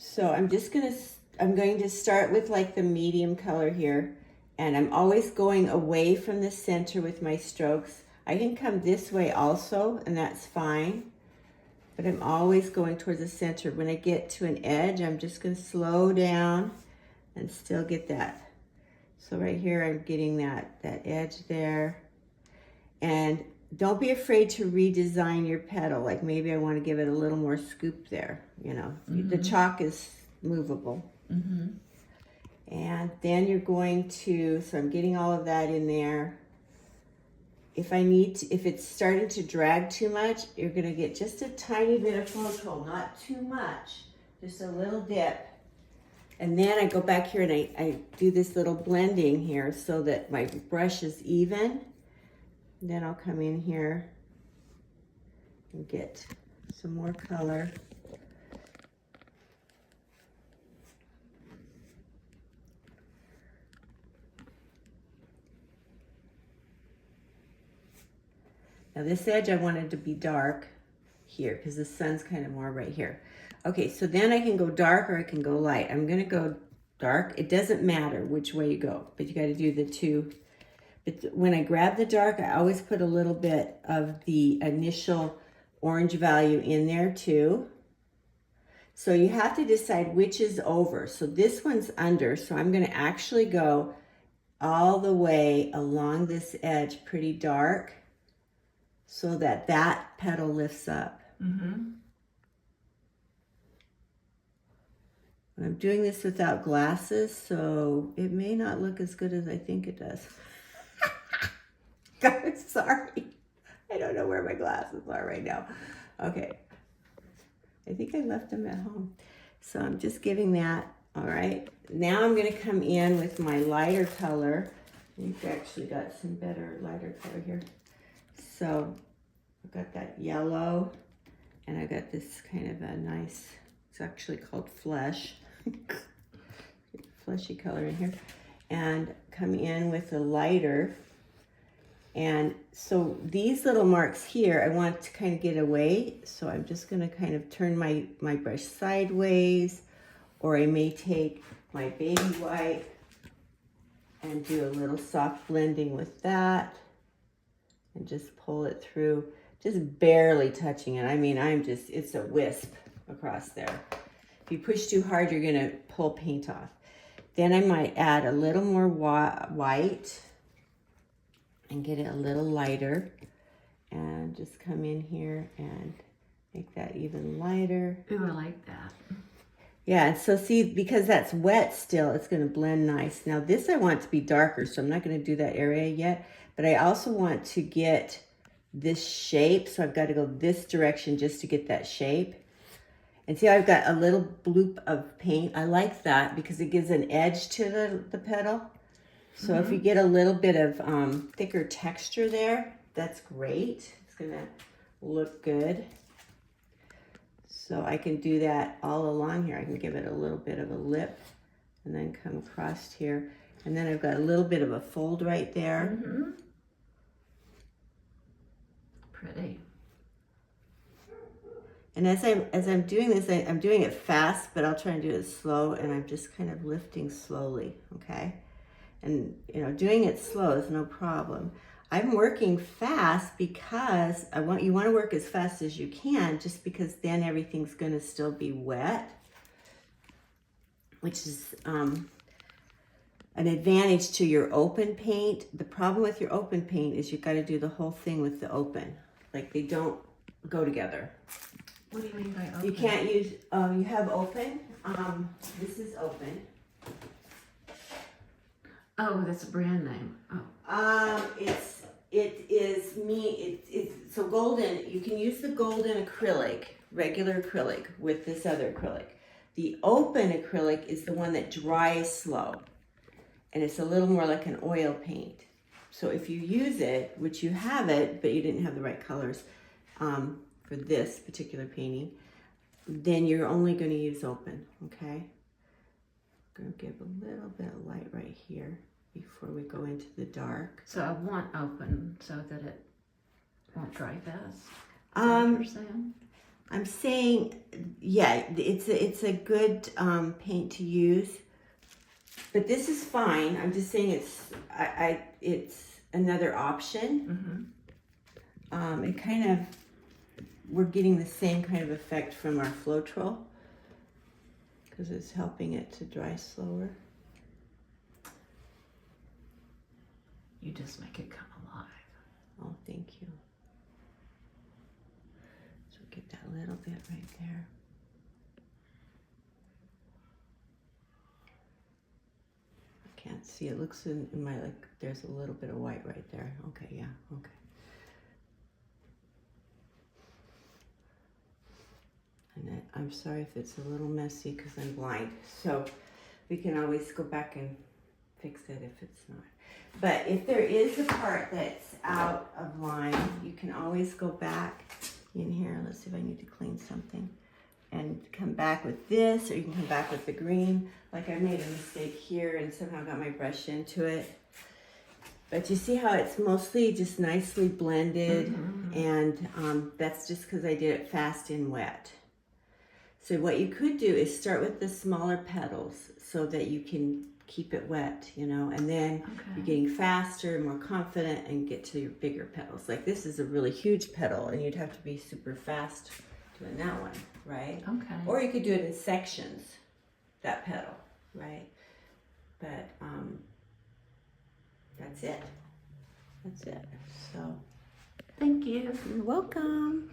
So I'm going to start with like the medium color here, and I'm always going away from the center with my strokes. I can come this way also, and that's fine, but I'm always going towards the center. When I get to an edge, I'm just going to slow down and still get that. So right here, I'm getting that edge there. And don't be afraid to redesign your petal. Like maybe I want to give it a little more scoop there, you know. The chalk is movable. And then you're going to, so I'm getting all of that in there. If it's starting to drag too much, you're gonna get just a tiny bit of flow, not too much, just a little dip. And then I go back here and I do this little blending here so that my brush is even. And then I'll come in here and get some more color. Now this edge I wanted to be dark here because the sun's kind of more right here. Okay, so then I can go dark or I can go light. I'm gonna go dark. It doesn't matter which way you go, but you gotta do the two. But when I grab the dark, I always put a little bit of the initial orange value in there too. So you have to decide which is over. So this one's under, so I'm gonna actually go all the way along this edge pretty dark so that that petal lifts up. I'm doing this without glasses, so it may not look as good as I think it does. I'm sorry. I don't know where my glasses are right now. Okay. I think I left them at home. So I'm just giving that, all right. Now I'm gonna come in with my lighter color. You've actually got some better lighter color here. So I've got that yellow, and I've got this kind of a nice, it's actually called flesh, fleshy color in here, and come in with the lighter. And so these little marks here, I want to kind of get away. So I'm just gonna kind of turn my brush sideways, or I may take my baby white and do a little soft blending with that and just pull it through, just barely touching it. I mean, it's a wisp across there. If you push too hard, you're gonna pull paint off. Then I might add a little more white and get it a little lighter, and just come in here and make that even lighter. Ooh, I like that. Yeah, and so see, because that's wet still, it's gonna blend nice. Now this I want to be darker, so I'm not gonna do that area yet, but I also want to get this shape, so I've got to go this direction just to get that shape. And see, I've got a little bloop of paint. I like that because it gives an edge to the petal. So if you get a little bit of thicker texture there, that's great. It's gonna look good. So I can do that all along here. I can give it a little bit of a lip and then come across here. And then I've got a little bit of a fold right there. Pretty. And as I'm doing this, I'm doing it fast, but I'll try and do it slow, and I'm just kind of lifting slowly, okay? And you know, doing it slow is no problem. I'm working fast because you want to work as fast as you can, just because then everything's going to still be wet, which is an advantage to your open paint. The problem with your open paint is you've got to do the whole thing with the open. Like, they don't go together. What do you mean by open? You can't use, you have open, this is open. Oh, that's a brand name. Oh. It's so golden, you can use the golden acrylic, regular acrylic, with this other acrylic. The open acrylic is the one that dries slow, and it's a little more like an oil paint. So if you use it, which you have it, but you didn't have the right colors for this particular painting, then you're only going to use open, okay? I'm going to give a little bit of light right here before we go into the dark. So I want open so that it won't dry fast. Is that what you're saying? I'm saying, yeah, it's a good paint to use, but this is fine. I'm just saying it's another option. It kind of, we're getting the same kind of effect from our Floetrol because it's helping it to dry slower. You just make it come alive. Oh, thank you. So get that little bit right there. I can't see. It looks in my, like, there's a little bit of white right there. Okay, yeah, okay. And then, I'm sorry if it's a little messy because I'm blind. So we can always go back and fix it if it's not. But if there is a part that's out of line, you can always go back in here. Let's see if I need to clean something. And come back with this, or you can come back with the green. Like I made a mistake here and somehow got my brush into it. But you see how it's mostly just nicely blended, and that's just because I did it fast and wet. So what you could do is start with the smaller petals so that you can keep it wet, you know, and then you're getting faster, more confident, and get to your bigger petals. Like this is a really huge petal, and you'd have to be super fast doing that one, right? Okay. Or you could do it in sections, that petal, right? But that's it. That's it. So Thank you. you're welcome.